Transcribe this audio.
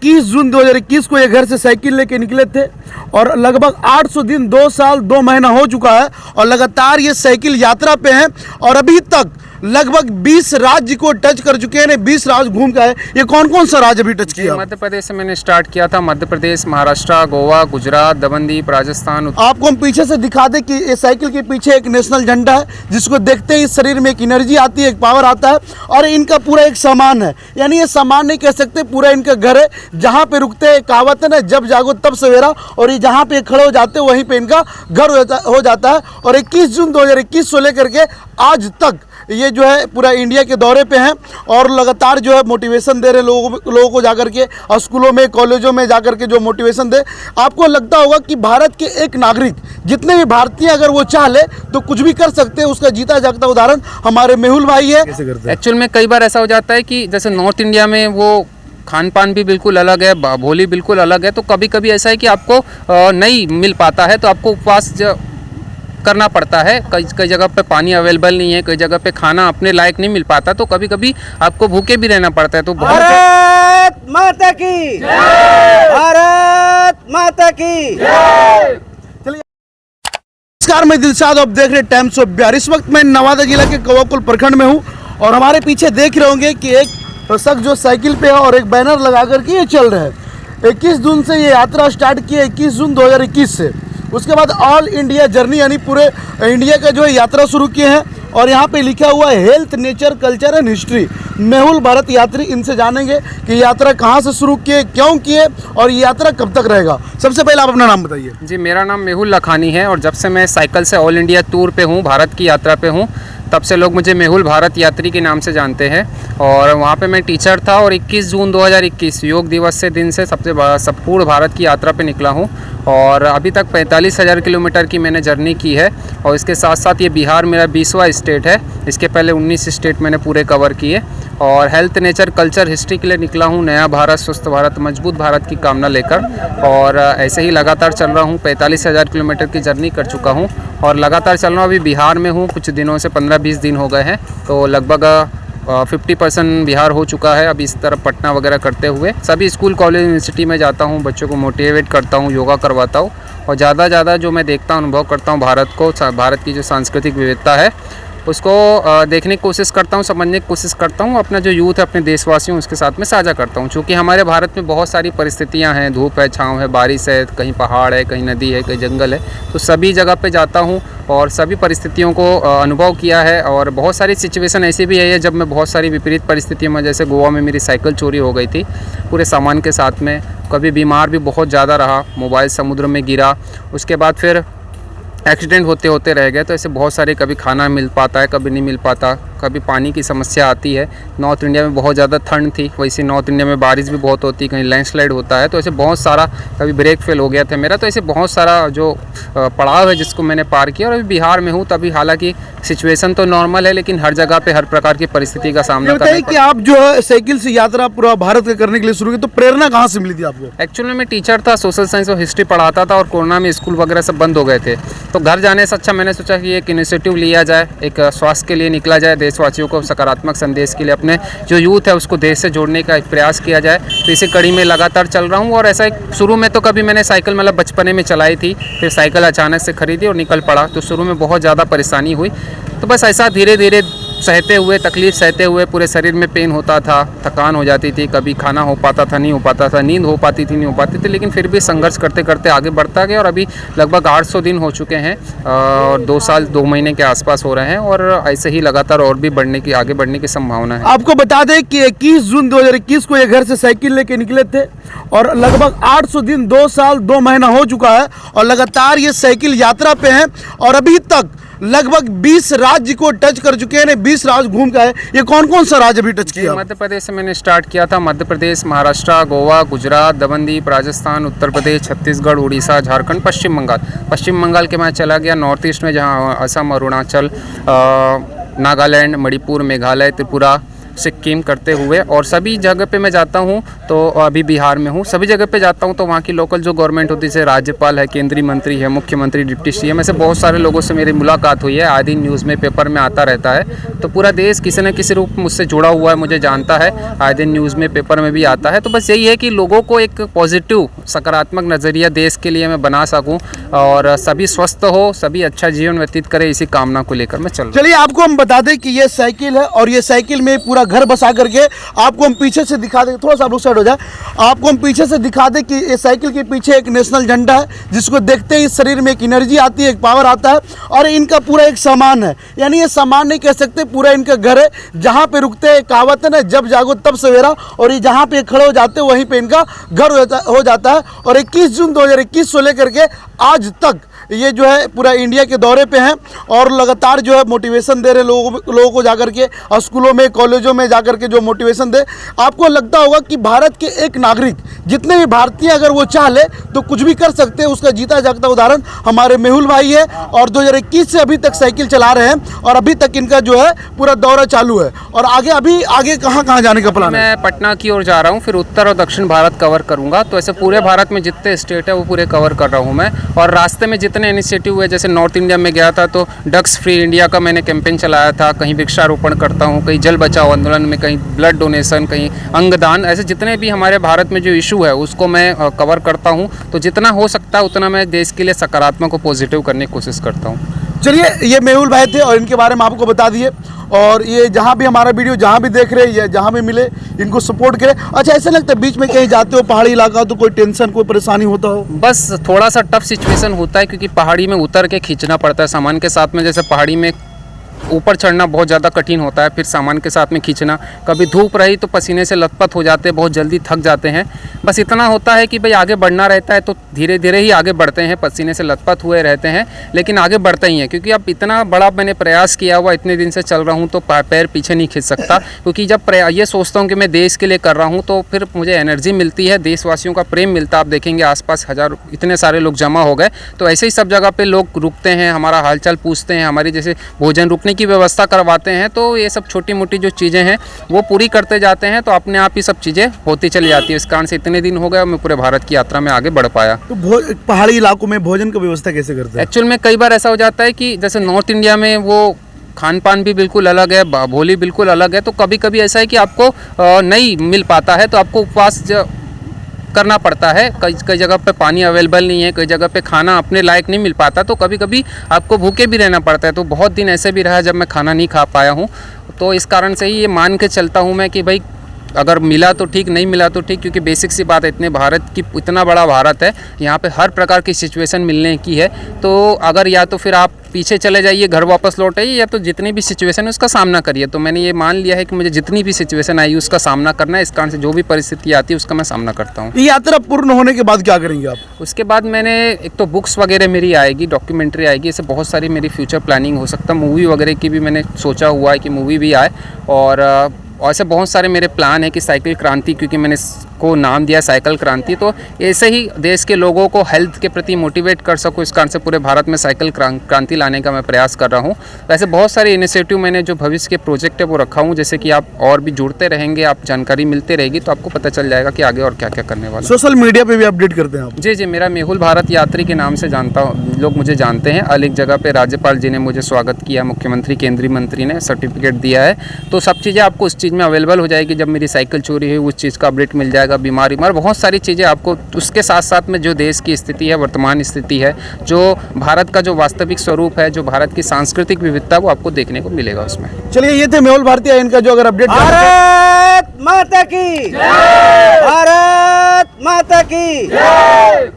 21 जून 2021 को ये घर से साइकिल लेके निकले थे और लगभग 800 दिन, 2 साल 2 महीना हो चुका है और लगातार ये साइकिल यात्रा पे हैं और अभी तक लगभग 20 राज्य को टच कर चुके हैं। 20 राज्य घूम के आए। ये कौन कौन सा राज्य अभी टच किया? मध्य प्रदेश से मैंने स्टार्ट किया था। मध्य प्रदेश, महाराष्ट्र, गोवा, गुजरात, दमनदीप, राजस्थान। आपको हम पीछे से दिखा दें कि ये साइकिल के पीछे एक नेशनल झंडा है, जिसको देखते ही शरीर में एक एनर्जी आती है, एक पावर आता है और इनका पूरा एक सामान है। यानी ये सामान नहीं कह सकते, पूरा इनका घर है। जहाँ पे रुकते हैं, कहावत है ना, जब जागो तब सवेरा, और ये जहाँ पे खड़े हो जाते हैं वहीं पे इनका घर हो जाता है। और 21 जून 2021 से लेकर के आज तक ये जो है पूरा इंडिया के दौरे पे हैं और लगातार जो है मोटिवेशन दे रहे हैं लोगों को जाकर के, और स्कूलों में, कॉलेजों में जाकर के जो मोटिवेशन दे। आपको लगता होगा कि भारत के एक नागरिक, जितने भी भारतीय अगर वो चाह ले तो कुछ भी कर सकते हैं। उसका जीता जागता उदाहरण हमारे मेहुल भाई है। एक्चुअल में कई बार ऐसा हो जाता है कि जैसे नॉर्थ इंडिया में वो खान पान भी बिल्कुल अलग है, बोली बिल्कुल अलग है, तो कभी कभी ऐसा है कि आपको नहीं मिल पाता है, तो आपको उपवास करना पड़ता है। कई जगह पे पानी अवेलेबल नहीं है, कई जगह पे खाना अपने लायक नहीं मिल पाता, तो कभी कभी आपको भूखे भी रहना पड़ता है। तो भारत माता की जय! भारत माता की जय! नमस्कार, मैं दिलशाद, आप देख रहे टाइम्स ऑफ बिहार। इस वक्त मैं नवादा जिला के कवाकुल प्रखंड में हूँ और हमारे पीछे देख रहे होंगे कि एक शख्स जो साइकिल पे है और एक बैनर लगा करके ये चल रहे हैं। 21 जून से ये यात्रा स्टार्ट की है, 21 जून 2021 से। उसके बाद ऑल इंडिया जर्नी यानी पूरे इंडिया का जो है यात्रा शुरू किए हैं और यहाँ पे लिखा हुआ है health, nature, culture and history. Mehul Bharat यात्री, इनसे जानेंगे कि यात्रा कहाँ से शुरू किए, क्यों किए और ये यात्रा कब तक रहेगा। सबसे पहले आप अपना नाम बताइए। जी, मेरा नाम मेहुल लखानी है और जब से मैं साइकिल से ऑल इंडिया टूर पे हूँ, भारत की यात्रा पे हूँ, तब से लोग मुझे मेहुल भारत यात्री के नाम से जानते हैं। और वहाँ पे मैं टीचर था और 21 जून 2021 योग दिवस से दिन से पूर्ण भारत की यात्रा पे निकला हूँ और अभी तक 45,000 किलोमीटर की मैंने जर्नी की है। और इसके साथ साथ ये बिहार मेरा 20वां स्टेट है। इसके पहले 19 स्टेट मैंने पूरे कवर किए और हेल्थ, नेचर, कल्चर, हिस्ट्री के लिए निकला हूँ। नया भारत, स्वस्थ भारत, मजबूत भारत की कामना लेकर और ऐसे ही लगातार चल रहा हूँ। 45,000 किलोमीटर की जर्नी कर चुका हूँ और लगातार चल रहा हूँ। अभी बिहार में हूँ, कुछ दिनों से 15-20 दिन हो गए हैं, तो लगभग 50% बिहार हो चुका है। अभी इस तरफ पटना वगैरह करते हुए सभी स्कूल, कॉलेज, यूनिवर्सिटी में जाता हूँ, बच्चों को मोटिवेट करता हूँ, योगा करवाता हूँ और ज़्यादा जो मैं देखता हूँ, अनुभव करता हूँ भारत की जो सांस्कृतिक विविधता है उसको देखने की कोशिश करता हूँ, समझने की कोशिश करता हूँ। अपना जो यूथ है, अपने देशवासियों, उसके साथ में साझा करता हूँ। क्योंकि हमारे भारत में बहुत सारी परिस्थितियाँ हैं, धूप है, छाँव है, बारिश है, कहीं पहाड़ है, कहीं नदी है, कहीं जंगल है, तो सभी जगह पे जाता हूँ और सभी परिस्थितियों को अनुभव किया है। और बहुत सारी सिचुएशन ऐसी भी है जब मैं बहुत सारी विपरीत परिस्थितियों में, जैसे गोवा में मेरी साइकिल चोरी हो गई थी पूरे सामान के साथ में, कभी बीमार भी बहुत ज़्यादा रहा, मोबाइल समुद्र में गिरा, उसके बाद फिर एक्सीडेंट होते रह गए। तो ऐसे बहुत सारे, कभी खाना मिल पाता है, कभी नहीं मिल पाता, कभी पानी की समस्या आती है। नॉर्थ इंडिया में बहुत ज़्यादा ठंड थी, वैसे नॉर्थ इंडिया में बारिश भी बहुत होती है, कहीं लैंडस्लाइड होता है, तो ऐसे बहुत सारा, कभी ब्रेक फेल हो गया था मेरा, तो ऐसे बहुत सारा जो पड़ाव है जिसको मैंने पार किया। और अभी बिहार में हूँ, तभी हालांकि सिचुएशन तो नॉर्मल है, लेकिन हर जगह पे हर प्रकार की परिस्थिति का सामना करना पड़ता है। कि आप जो है साइकिल से यात्रा पूरा भारत के करने के लिए शुरू की, तो प्रेरणा कहाँ से मिली थी आपको? एक्चुअली मैं टीचर था, सोशल साइंस और हिस्ट्री पढ़ाता था और कोरोना में स्कूल वगैरह सब बंद हो गए थे, तो घर जाने से अच्छा मैंने सोचा कि एक इनिशिएटिव लिया जाए, एक स्वास्थ्य के लिए निकला जाए, देशवासियों को सकारात्मक संदेश के लिए, अपने जो यूथ है उसको देश से जोड़ने का एक प्रयास किया जाए। तो इसी कड़ी में लगातार चल रहा हूँ। और ऐसा एक शुरू में तो कभी मैंने साइकिल मतलब बचपने में चलाई थी, फिर साइकिल अचानक से खरीदी और निकल पड़ा, तो शुरू में बहुत ज़्यादा परेशानी हुई। तो बस ऐसा धीरे धीरे सहते हुए, तकलीफ सहते हुए, पूरे शरीर में पेन होता था, थकान हो जाती थी, कभी खाना हो पाता था, नहीं हो पाता था, नींद हो पाती थी, नहीं हो पाती थी, लेकिन फिर भी संघर्ष करते करते आगे बढ़ता गया और अभी लगभग 800 दिन हो चुके हैं और 2 साल 2 महीने के आसपास हो रहे हैं और ऐसे ही लगातार और भी आगे बढ़ने की संभावना है। आपको बता दें कि 21 जून 2021 को ये घर से साइकिल लेके निकले थे और लगभग 800 दिन, 2 साल 2 महीना हो चुका है और लगातार ये साइकिल यात्रा पे हैं और अभी तक लगभग 20 राज्य को टच कर चुके हैं। 20 राज्य घूम के आए। ये कौन कौन सा राज्य अभी टच किया? मध्य प्रदेश से मैंने स्टार्ट किया था। मध्य प्रदेश, महाराष्ट्र, गोवा, गुजरात, दमनदीप, राजस्थान, उत्तर प्रदेश, छत्तीसगढ़, उड़ीसा, झारखंड, पश्चिम बंगाल के मैं चला गया। नॉर्थ ईस्ट में जहाँ असम, अरुणाचल, नागालैंड, मणिपुर, मेघालय, त्रिपुरा, सिक्किम करते हुए, और सभी जगह पे मैं जाता हूँ। तो अभी बिहार में हूँ, सभी जगह पे जाता हूँ तो वहाँ की लोकल जो गवर्नमेंट होती है, जैसे राज्यपाल है, केंद्रीय मंत्री है, मुख्यमंत्री, डिप्टी सीएम, ऐसे बहुत सारे लोगों से मेरी मुलाकात हुई है। आए दिन न्यूज़ में, पेपर में आता रहता है। तो पूरा देश किसी न किसी रूप मुझसे जुड़ा हुआ है, मुझे जानता है, आए दिन न्यूज़ में, पेपर में भी आता है। तो बस यही है कि लोगों को एक पॉजिटिव सकारात्मक नज़रिया देश के लिए मैं बना सकूं और सभी स्वस्थ हो, सभी अच्छा जीवन व्यतीत करें, इसी कामना को लेकर मैं चल रहा हूं। चलिए आपको हम बता दें कि ये साइकिल है और ये साइकिल में पूरा घर बसा करके आपको हम पीछे से दिखा दें, थोड़ा सा आप लोग साइड हो जाए, आपको हम पीछे से दिखा दें कि ये साइकिल के पीछे एक नेशनल झंडा है, जिसको देखते ही शरीर में एक एनर्जी आती है, एक पावर आता है, और इनका पूरा एक सामान है। यानी ये सामान नहीं कह सकते, पूरा इनका घर है। जहाँ पे रुकते हैं, कहावत है ना, जब जागो तब सवेरा, और ये जहाँ पे खड़े हो जाते हैं वहीं पे इनका घर हो जाता है। और 21 जून 2021 से लेकर के आज तक ये जो है पूरा इंडिया के दौरे पे हैं और लगातार जो है मोटिवेशन दे रहे लोगों को जाकर के स्कूलों में, कॉलेजों में जाकर के जो मोटिवेशन दे। आपको लगता होगा कि भारत के एक नागरिक, जितने भी भारतीय अगर वो चाह ले तो कुछ भी कर सकते हैं। उसका जीता जागता उदाहरण हमारे मेहुल भाई है, और 2021 से अभी तक साइकिल चला रहे हैं और अभी तक इनका जो है पूरा दौरा चालू है। और आगे कहाँ जाने का प्लान है? मैं पटना की ओर जा रहा हूँ, फिर उत्तर और दक्षिण भारत कवर करूँगा। तो ऐसे पूरे भारत में जितने स्टेट है वो पूरे कवर कर रहा हूँ मैं। और रास्ते में जितने इनिशिएटिव हुए, जैसे नॉर्थ इंडिया में गया था तो ड्रग्स फ्री इंडिया का मैंने कैंपेन चलाया था, कहीं वृक्षारोपण करता हूँ, कहीं जल बचाओ आंदोलन में, कहीं ब्लड डोनेशन, कहीं अंगदान, ऐसे जितने भी हमारे भारत में जो इशू है उसको मैं कवर करता हूँ। तो जितना हो सकता है उतना मैं देश के लिए सकारात्मक और पॉजिटिव करने की कोशिश करता हूँ। चलिए, ये मेहुल भाई थे और इनके बारे में आपको बता दिए। और ये जहाँ भी हमारा वीडियो जहाँ भी देख रहे हैं या जहाँ भी मिले, इनको सपोर्ट करें। अच्छा, ऐसा लगता है बीच में कहीं जाते हो पहाड़ी इलाका तो कोई टेंशन, कोई परेशानी होता हो? बस थोड़ा सा टफ सिचुएशन होता है, क्योंकि पहाड़ी में उतर के खींचना पड़ता है सामान के साथ में। जैसे पहाड़ी में ऊपर चढ़ना बहुत ज़्यादा कठिन होता है, फिर सामान के साथ में खींचना, कभी धूप रही तो पसीने से लथपथ हो जाते हैं, बहुत जल्दी थक जाते हैं। बस इतना होता है कि भाई आगे बढ़ना रहता है, तो धीरे धीरे ही आगे बढ़ते हैं, पसीने से लथपथ हुए रहते हैं, लेकिन आगे बढ़ते ही हैं। क्योंकि अब इतना बड़ा मैंने प्रयास किया हुआ, इतने दिन से चल रहा हूँ, तो पैर पीछे नहीं खींच सकता। क्योंकि जब ये सोचता हूँ कि मैं देश के लिए कर रहा हूँ तो फिर मुझे एनर्जी मिलती है, देशवासियों का प्रेम मिलता है। आप देखेंगे आसपास हज़ार इतने सारे लोग जमा हो गए, तो ऐसे ही सब जगह पे लोग रुकते हैं, हमारा हालचाल पूछते हैं, हमारी जैसे भोजन रुकने की व्यवस्था करवाते हैं। तो ये सब छोटी मोटी जो चीज़ें हैं वो पूरी करते जाते हैं, तो अपने आप ही सब चीज़ें होती चली जाती है। इस कारण से इतने दिन हो गए मैं पूरे भारत की यात्रा में आगे बढ़ पाया। तो पहाड़ी इलाकों में भोजन की व्यवस्था कैसे करते हैं? एक्चुअल में कई बार ऐसा हो जाता है कि जैसे नॉर्थ इंडिया में वो खान पान भी बिल्कुल अलग है, बोली बिल्कुल अलग है, तो कभी कभी ऐसा है कि आपको नहीं मिल पाता है, तो आपको उपवास करना पड़ता है। कई जगह पे पानी अवेलेबल नहीं है, कई जगह पे खाना अपने लायक नहीं मिल पाता, तो कभी कभी आपको भूखे भी रहना पड़ता है। तो बहुत दिन ऐसे भी रहा जब मैं खाना नहीं खा पाया हूँ। तो इस कारण से ही ये मान के चलता हूँ मैं कि भाई अगर मिला तो ठीक, नहीं मिला तो ठीक, क्योंकि बेसिक सी बात है, इतना बड़ा भारत है, यहाँ पे हर प्रकार की सिचुएशन मिलने की है। तो अगर या तो फिर आप पीछे चले जाइए, घर वापस लौट आइए, या तो जितनी भी सिचुएशन है उसका सामना करिए। तो मैंने ये मान लिया है कि मुझे जितनी भी सिचुएशन आई उसका सामना करना है। इस कारण से जो भी परिस्थिति आती है उसका मैं सामना करता हूँ। ये यात्रा पूर्ण होने के बाद क्या करेंगे आप? उसके बाद मैंने एक तो बुक्स वगैरह मेरी आएगी, डॉक्यूमेंट्री आएगी, ऐसे बहुत सारी मेरी फ्यूचर प्लानिंग हो सकता है। मूवी वगैरह की भी मैंने सोचा हुआ है कि मूवी भी आए। और ऐसे बहुत सारे मेरे प्लान है कि साइकिल क्रांति, क्योंकि मैंने को नाम दिया साइकिल क्रांति, तो ऐसे ही देश के लोगों को हेल्थ के प्रति मोटिवेट कर सकूँ। इस कारण से पूरे भारत में साइकिल क्रांति लाने का मैं प्रयास कर रहा हूँ। वैसे बहुत सारे इनिशिएटिव मैंने जो भविष्य के प्रोजेक्ट है वो रखा हूँ। जैसे कि आप और भी जुड़ते रहेंगे, आप जानकारी मिलते रहेगी, तो आपको पता चल जाएगा कि आगे और क्या क्या करने वाला। सोशल मीडिया पे भी अपडेट करते हैं आप? जी, मेरा मेहुल भारत यात्री के नाम से लोग मुझे जानते हैं। अलग जगह पे राज्यपाल जी ने मुझे स्वागत किया, मुख्यमंत्री, केंद्रीय मंत्री ने सर्टिफिकेट दिया है। तो सब चीज़ें आपको उस चीज़ में अवेलेबल हो जाएगी। जब मेरी साइकिल चोरी हुई उस चीज़ का अपडेट मिल जाएगा, बीमारी बहुत सारी चीज़ें आपको। उसके साथ साथ में जो देश की स्थिति है, वर्तमान स्थिति है, जो भारत का जो वास्तविक स्वरूप है, जो भारत की सांस्कृतिक विविधता, वो आपको देखने को मिलेगा उसमें। चलिए, ये थे मेहुल भारती, इनका जो अगर अपडेट भारत माता की जय, भारत माता की जय।